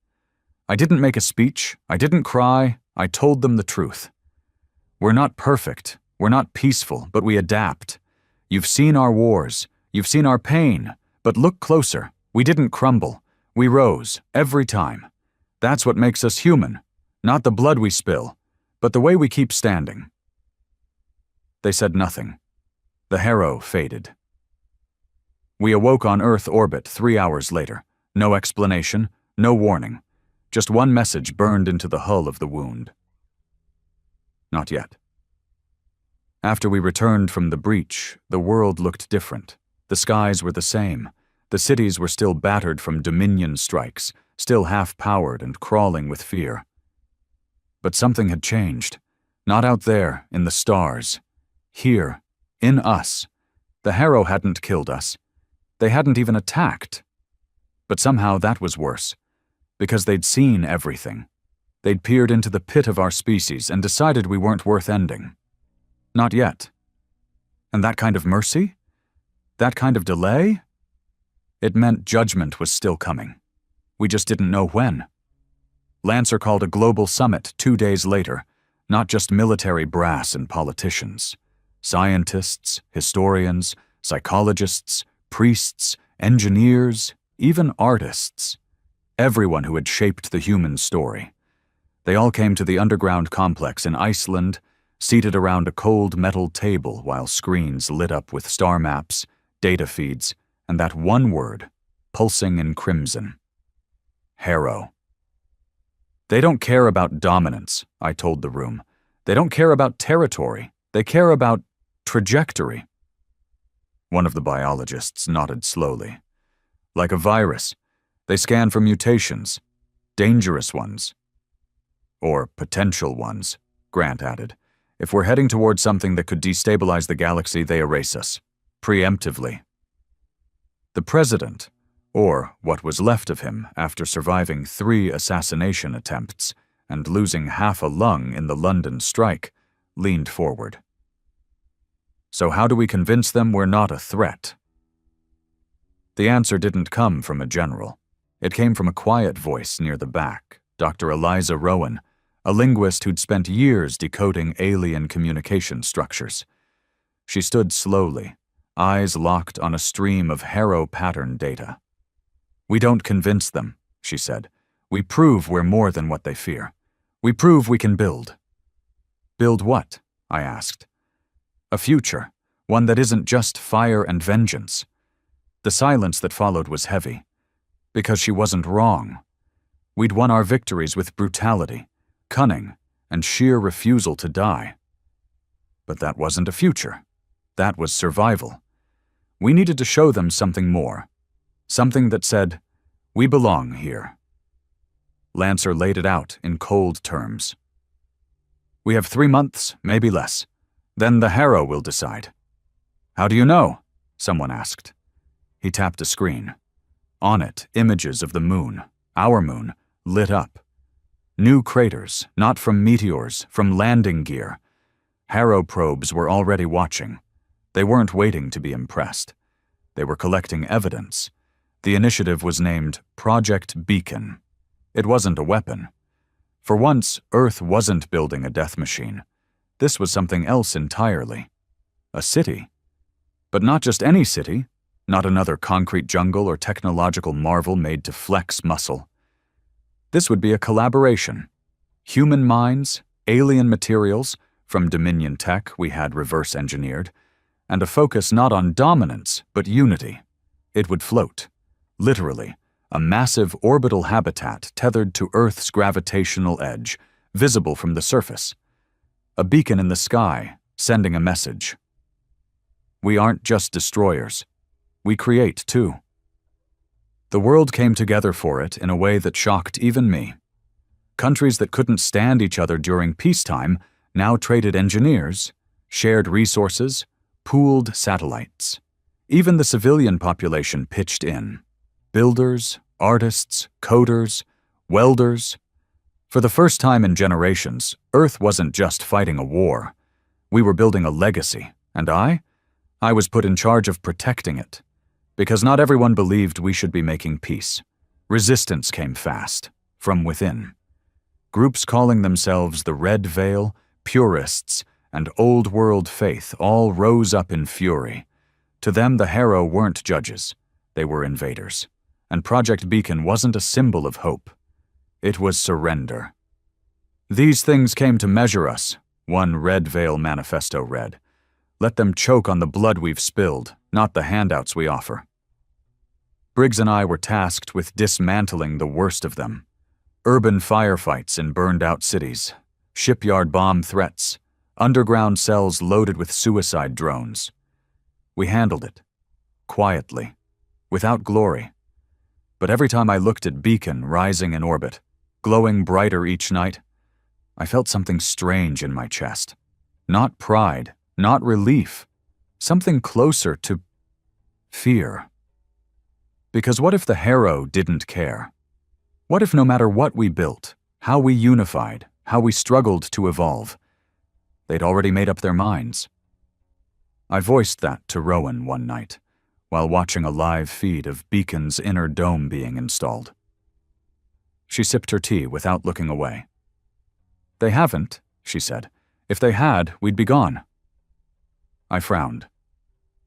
I didn't make a speech, I didn't cry, I told them the truth. We're not perfect, we're not peaceful, but we adapt. You've seen our wars, you've seen our pain, but look closer, we didn't crumble. We rose, every time. That's what makes us human, not the blood we spill, but the way we keep standing." They said nothing. The Harrow faded. We awoke on Earth orbit 3 hours later. No explanation, no warning. Just one message burned into the hull of the Wound. "Not yet." After we returned from the breach, the world looked different. The skies were the same. The cities were still battered from Dominion strikes, still half-powered and crawling with fear. But something had changed. Not out there, in the stars. Here, in us. The Harrow hadn't killed us. They hadn't even attacked. But somehow that was worse, because they'd seen everything. They'd peered into the pit of our species and decided we weren't worth ending. Not yet. And that kind of mercy? That kind of delay? It meant judgment was still coming. We just didn't know when. Lancer called a global summit 2 days later, not just military brass and politicians. Scientists, historians, psychologists, priests, engineers, even artists. Everyone who had shaped the human story. They all came to the underground complex in Iceland, seated around a cold metal table while screens lit up with star maps, data feeds, and that one word, pulsing in crimson. Harrow. They don't care about dominance, I told the room. They don't care about territory. They care about trajectory. One of the biologists nodded slowly. Like a virus, they scan for mutations, dangerous ones. Or potential ones, Grant added. If we're heading towards something that could destabilize the galaxy, they erase us, preemptively. The president, or what was left of him after surviving 3 assassination attempts and losing half a lung in the London strike, leaned forward. So how do we convince them we're not a threat? The answer didn't come from a general. It came from a quiet voice near the back, Dr. Eliza Rowan, a linguist who'd spent years decoding alien communication structures. She stood slowly, eyes locked on a stream of Harrow pattern data. We don't convince them, she said. We prove we're more than what they fear. We prove we can build. Build what? I asked. A future, one that isn't just fire and vengeance. The silence that followed was heavy, because she wasn't wrong. We'd won our victories with brutality, cunning, and sheer refusal to die. But that wasn't a future. That was survival. We needed to show them something more. Something that said, we belong here. Lancer laid it out in cold terms. We have 3 months, maybe less. Then the Harrow will decide. How do you know? Someone asked. He tapped a screen. On it, images of the moon, our moon, lit up. New craters, not from meteors, from landing gear. Harrow probes were already watching. They weren't waiting to be impressed. They were collecting evidence. The initiative was named Project Beacon. It wasn't a weapon. For once, Earth wasn't building a death machine. This was something else entirely. A city. But not just any city. Not another concrete jungle or technological marvel made to flex muscle. This would be a collaboration. Human minds, alien materials, from Dominion tech we had reverse engineered, and a focus not on dominance, but unity. It would float. Literally, a massive orbital habitat tethered to Earth's gravitational edge, visible from the surface. A beacon in the sky, sending a message. We aren't just destroyers. We create, too. The world came together for it in a way that shocked even me. Countries that couldn't stand each other during peacetime now traded engineers, shared resources, pooled satellites. Even the civilian population pitched in. Builders, artists, coders, welders. For the first time in generations, Earth wasn't just fighting a war. We were building a legacy, and I was put in charge of protecting it. Because not everyone believed we should be making peace. Resistance came fast, from within. Groups calling themselves the Red Veil, Purists, and Old World Faith all rose up in fury. To them, the Harrow weren't judges. They were invaders. And Project Beacon wasn't a symbol of hope. It was surrender. These things came to measure us, one Red Veil manifesto read. Let them choke on the blood we've spilled, not the handouts we offer. Briggs and I were tasked with dismantling the worst of them. Urban firefights in burned-out cities, shipyard bomb threats, underground cells loaded with suicide drones. We handled it, quietly, without glory. But every time I looked at Beacon rising in orbit, glowing brighter each night, I felt something strange in my chest. Not pride, not relief, something closer to fear. Because what if the Harrow didn't care? What if no matter what we built, how we unified, how we struggled to evolve, they'd already made up their minds? I voiced that to Rowan one night, while watching a live feed of Beacon's inner dome being installed. She sipped her tea without looking away. "They haven't," she said. "If they had, we'd be gone." I frowned.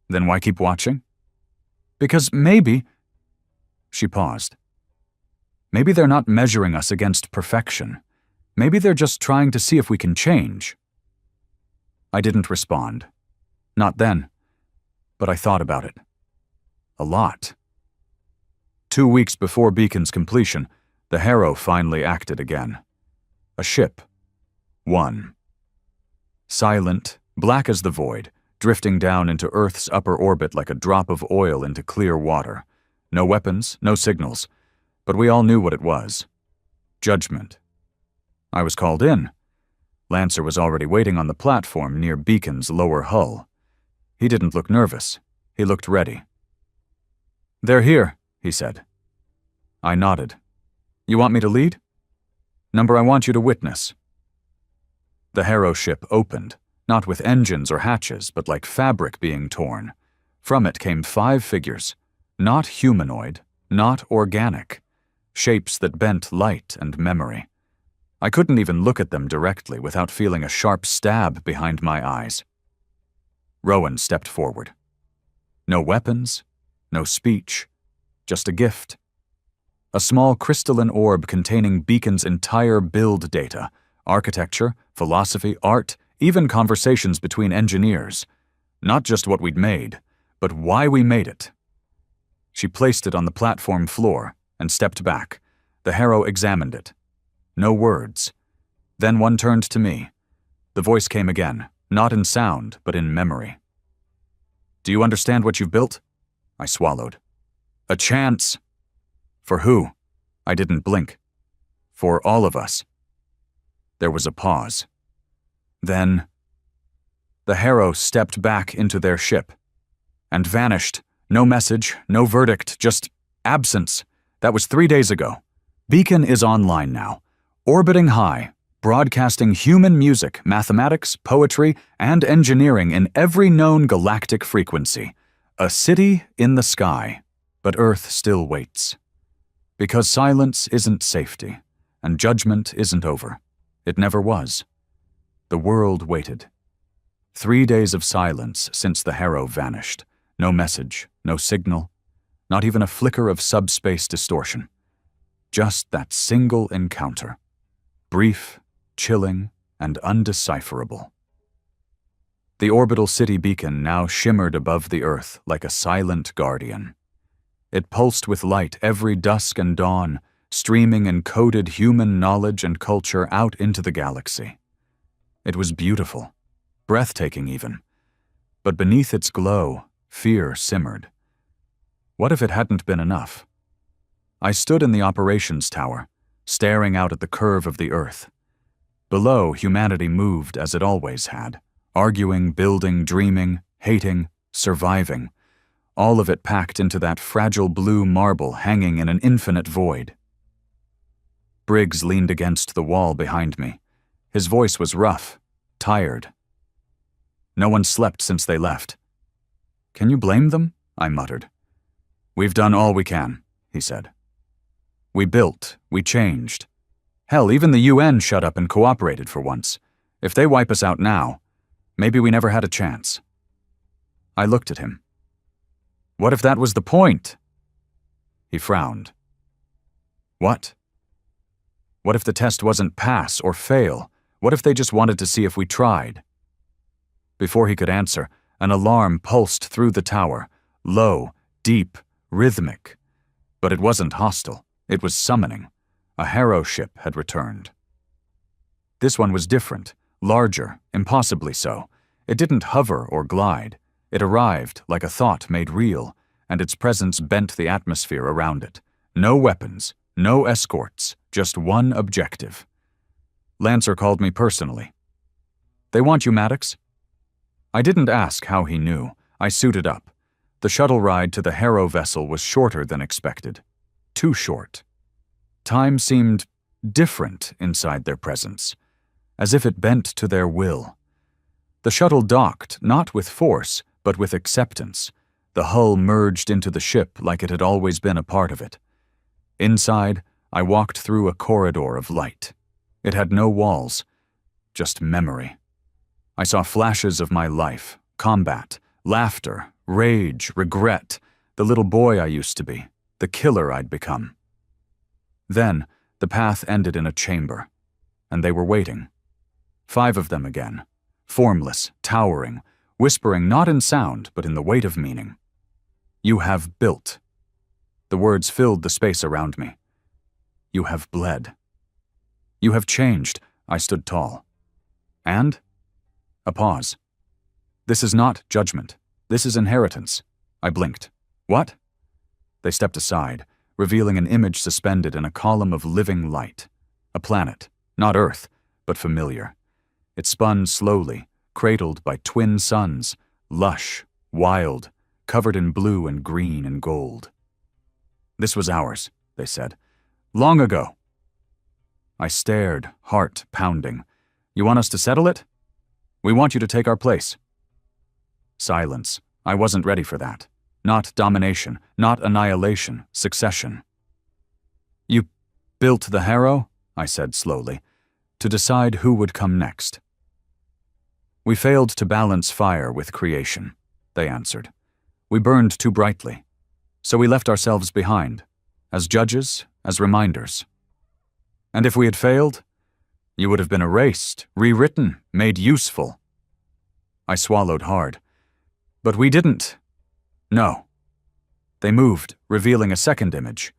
"Then why keep watching?" "Because maybe—" She paused. "Maybe they're not measuring us against perfection. Maybe they're just trying to see if we can change." I didn't respond. Not then. But I thought about it. A lot. 2 weeks before Beacon's completion, the Harrow finally acted again. A ship. One. Silent, black as the void, drifting down into Earth's upper orbit like a drop of oil into clear water. No weapons, no signals, but we all knew what it was. Judgment. I was called in. Lancer was already waiting on the platform near Beacon's lower hull. He didn't look nervous. He looked ready. "They're here," he said. I nodded. "You want me to lead?" "Number I want you to witness." The Harrow ship opened, not with engines or hatches, but like fabric being torn. From it came 5 figures, not humanoid, not organic, shapes that bent light and memory. I couldn't even look at them directly without feeling a sharp stab behind my eyes. Rowan stepped forward. No weapons, no speech, just a gift. A small crystalline orb containing Beacon's entire build data, architecture, philosophy, art, even conversations between engineers. Not just what we'd made, but why we made it. She placed it on the platform floor and stepped back. The Harrow examined it. No words. Then one turned to me. The voice came again, not in sound, but in memory. "Do you understand what you've built?" I swallowed. "A chance." "For who?" I didn't blink. "For all of us." There was a pause. Then the Harrow stepped back into their ship and vanished. No message, no verdict, just absence. That was 3 days ago. Beacon is online now, orbiting high, broadcasting human music, mathematics, poetry, and engineering in every known galactic frequency. A city in the sky, but Earth still waits. Because silence isn't safety, and judgment isn't over. It never was. The world waited. 3 days of silence since the Harrow vanished. No message, no signal, not even a flicker of subspace distortion. Just that single encounter. Brief, chilling, and undecipherable. The orbital city beacon now shimmered above the Earth like a silent guardian. It pulsed with light every dusk and dawn, streaming encoded human knowledge and culture out into the galaxy. It was beautiful, breathtaking even. But beneath its glow, fear simmered. What if it hadn't been enough? I stood in the operations tower, staring out at the curve of the Earth. Below, humanity moved as it always had, arguing, building, dreaming, hating, surviving, all of it packed into that fragile blue marble hanging in an infinite void. Briggs leaned against the wall behind me. His voice was rough, tired. No one slept since they left. "Can you blame them?" I muttered. "We've done all we can," he said. "We built, we changed. Hell, even the UN shut up and cooperated for once. If they wipe us out now, maybe we never had a chance." I looked at him. "What if that was the point?" He frowned. "What? What if the test wasn't pass or fail? What if they just wanted to see if we tried?" Before he could answer, an alarm pulsed through the tower, low, deep, rhythmic. But it wasn't hostile. It was summoning. A Harrow ship had returned. This one was different, larger, impossibly so. It didn't hover or glide. It arrived like a thought made real, and its presence bent the atmosphere around it. No weapons, no escorts, just one objective. Lancer called me personally. "They want you, Maddox." I didn't ask how he knew. I suited up. The shuttle ride to the Harrow vessel was shorter than expected. Too short. Time seemed different inside their presence, as if it bent to their will. The shuttle docked, not with force, but with acceptance. The hull merged into the ship like it had always been a part of it. Inside, I walked through a corridor of light. It had no walls, just memory. I saw flashes of my life, combat, laughter, rage, regret, the little boy I used to be, the killer I'd become. Then, the path ended in a chamber, and they were waiting. 5 of them again, formless, towering, whispering not in sound but in the weight of meaning. "You have built." The words filled the space around me. "You have bled." "You have changed." I stood tall. "And?" A pause. "This is not judgment. This is inheritance." I blinked. "What?" They stepped aside, revealing an image suspended in a column of living light. A planet, not Earth, but familiar. It spun slowly, cradled by twin suns, lush, wild, covered in blue and green and gold. "This was ours," they said. "Long ago." I stared, heart pounding. "You want us to settle it?" "We want you to take our place." Silence. I wasn't ready for that. Not domination, not annihilation, succession. "You built the Harrow," I said slowly, "to decide who would come next." "We failed to balance fire with creation," they answered. "We burned too brightly. So we left ourselves behind, as judges, as reminders. And if we had failed, you would have been erased, rewritten, made useful." I swallowed hard. "But we didn't." "No." They moved, revealing a second image.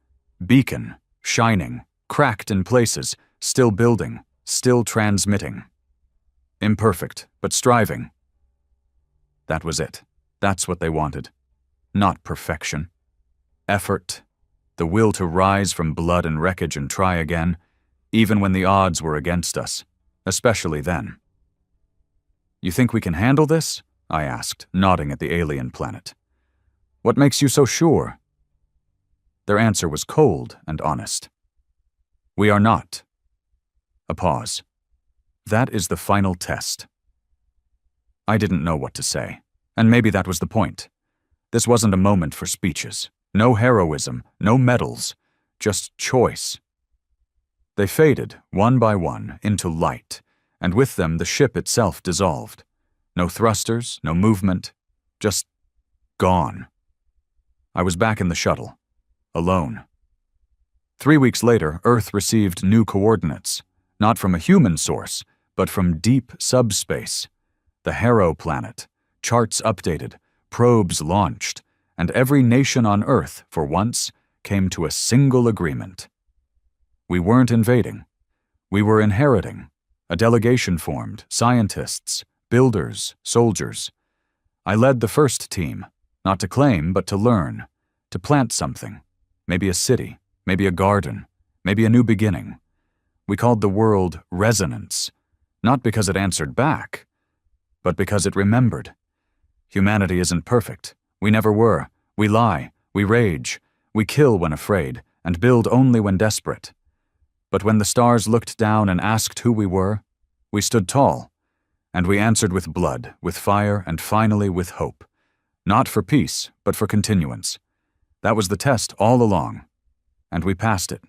Beacon, shining, cracked in places, still building, still transmitting. Imperfect, but striving. That was it. That's what they wanted. Not perfection. Effort, the will to rise from blood and wreckage and try again, even when the odds were against us, especially then. "You think we can handle this?" I asked, nodding at the alien planet. "What makes you so sure?" Their answer was cold and honest. "We are not." A pause. "That is the final test." I didn't know what to say, and maybe that was the point. This wasn't a moment for speeches. No heroism, no medals, just choice. They faded, one by one, into light, and with them the ship itself dissolved. No thrusters, no movement, just gone. I was back in the shuttle, alone. 3 weeks later, Earth received new coordinates, not from a human source, but from deep subspace. The Harrow planet, charts updated, probes launched, and every nation on Earth, for once, came to a single agreement. We weren't invading. We were inheriting. A delegation formed, scientists, builders, soldiers. I led the first team, not to claim, but to learn, to plant something, maybe a city, maybe a garden, maybe a new beginning. We called the world resonance, not because it answered back, but because it remembered. Humanity isn't perfect. We never were. We lie, we rage, we kill when afraid, and build only when desperate. But when the stars looked down and asked who we were, we stood tall, and we answered with blood, with fire, and finally with hope. Not for peace, but for continuance. That was the test all along, and we passed it.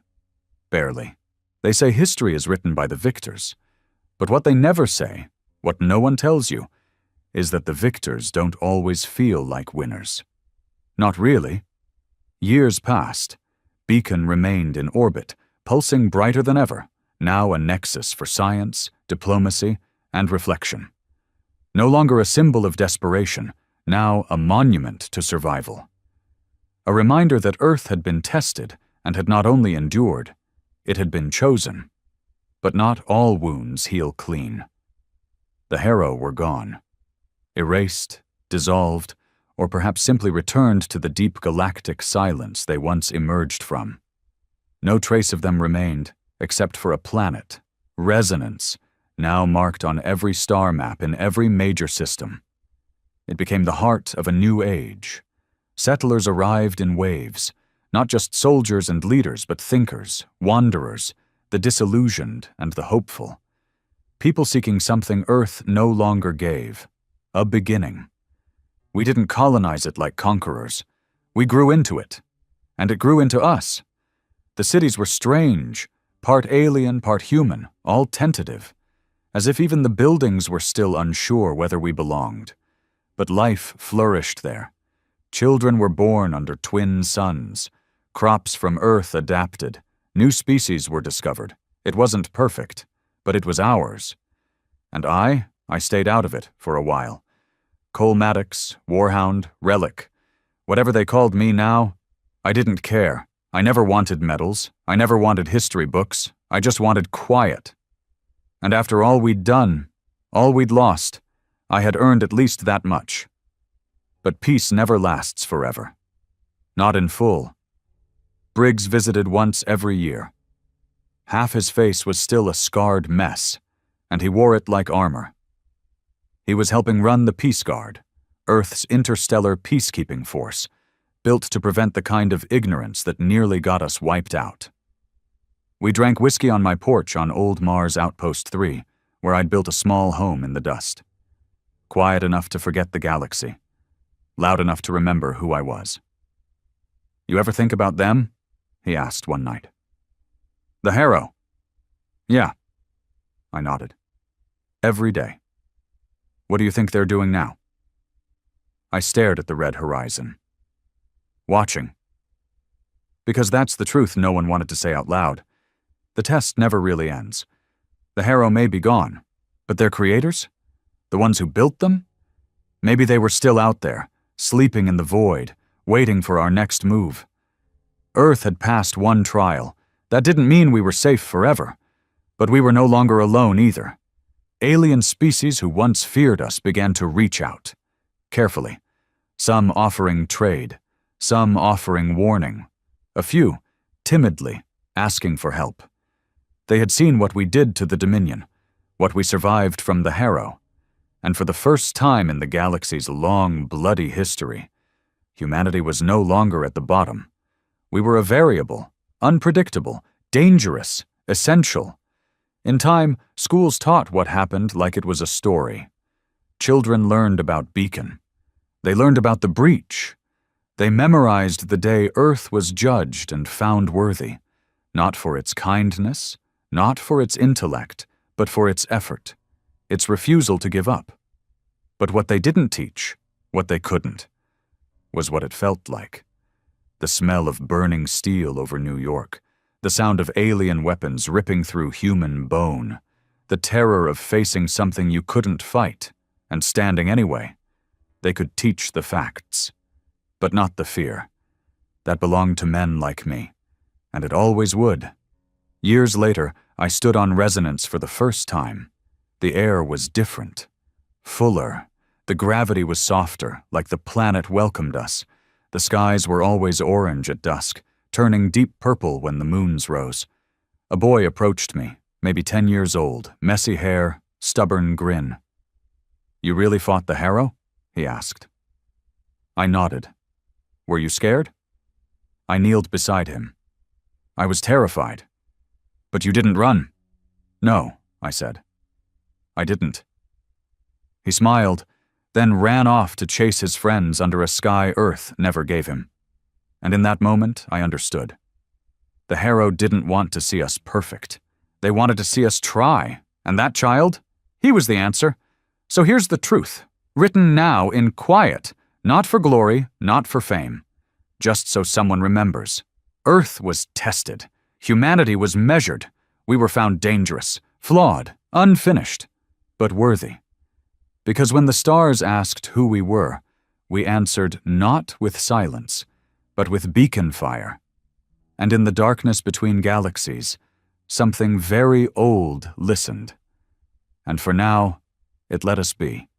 Barely. They say history is written by the victors, but what they never say, what no one tells you, is that the victors don't always feel like winners. Not really. Years passed. Beacon remained in orbit, pulsing brighter than ever, now a nexus for science, diplomacy, and reflection. No longer a symbol of desperation, now a monument to survival. A reminder that Earth had been tested and had not only endured, it had been chosen. But not all wounds heal clean. The Harrow were gone. Erased, dissolved, or perhaps simply returned to the deep galactic silence they once emerged from. No trace of them remained, except for a planet, Resonance, now marked on every star map in every major system. It became the heart of a new age. Settlers arrived in waves, not just soldiers and leaders, but thinkers, wanderers, the disillusioned and the hopeful. People seeking something Earth no longer gave, a beginning. We didn't colonize it like conquerors. We grew into it, and it grew into us. The cities were strange, part alien, part human, all tentative, as if even the buildings were still unsure whether we belonged. But life flourished there. Children were born under twin suns. Crops from Earth adapted. New species were discovered. It wasn't perfect, but it was ours. And I stayed out of it for a while. Cole Maddox, Warhound, Relic. Whatever they called me now, I didn't care. I never wanted medals. I never wanted history books. I just wanted quiet. And after all we'd done, all we'd lost, I had earned at least that much. But peace never lasts forever. Not in full. Briggs visited once every year. Half his face was still a scarred mess, and he wore it like armor. He was helping run the Peace Guard, Earth's interstellar peacekeeping force, built to prevent the kind of ignorance that nearly got us wiped out. We drank whiskey on my porch on Old Mars Outpost 3, where I'd built a small home in the dust. Quiet enough to forget the galaxy. Loud enough to remember who I was. "You ever think about them?" he asked one night. "The Harrow." "Yeah." I nodded. "Every day." "What do you think they're doing now?" I stared at the red horizon. Watching. Because that's the truth no one wanted to say out loud. The test never really ends. The Harrow may be gone, but their creators? The ones who built them? Maybe they were still out there, sleeping in the void, waiting for our next move. Earth had passed one trial. That didn't mean we were safe forever. But we were no longer alone either. Alien species who once feared us began to reach out. Carefully. Some offering trade. Some offering warning. A few, timidly, asking for help. They had seen what we did to the Dominion, what we survived from the Harrow. And for the first time in the galaxy's long, bloody history, humanity was no longer at the bottom. We were a variable, unpredictable, dangerous, essential. In time, schools taught what happened like it was a story. Children learned about Beacon. They learned about the breach. They memorized the day Earth was judged and found worthy, not for its kindness, not for its intellect, but for its effort, its refusal to give up. But what they didn't teach, what they couldn't, was what it felt like. The smell of burning steel over New York, the sound of alien weapons ripping through human bone, the terror of facing something you couldn't fight, and standing anyway. They could teach the facts, but not the fear. That belonged to men like me, and it always would. Years later, I stood on Resonance for the first time. The air was different, fuller. The gravity was softer, like the planet welcomed us. The skies were always orange at dusk, turning deep purple when the moons rose. A boy approached me, maybe 10 years old, messy hair, stubborn grin. "You really fought the Harrow?" he asked. I nodded. "Were you scared?" I kneeled beside him. "I was terrified." "But you didn't run." "No," I said. "I didn't." He smiled, then ran off to chase his friends under a sky Earth never gave him. And in that moment, I understood. The Harrow didn't want to see us perfect. They wanted to see us try, and that child, he was the answer. So here's the truth, written now in quiet, not for glory, not for fame, just so someone remembers. Earth was tested. Humanity was measured. We were found dangerous, flawed, unfinished, but worthy. Because when the stars asked who we were, we answered not with silence, but with beacon fire. And in the darkness between galaxies, something very old listened. And for now, it let us be.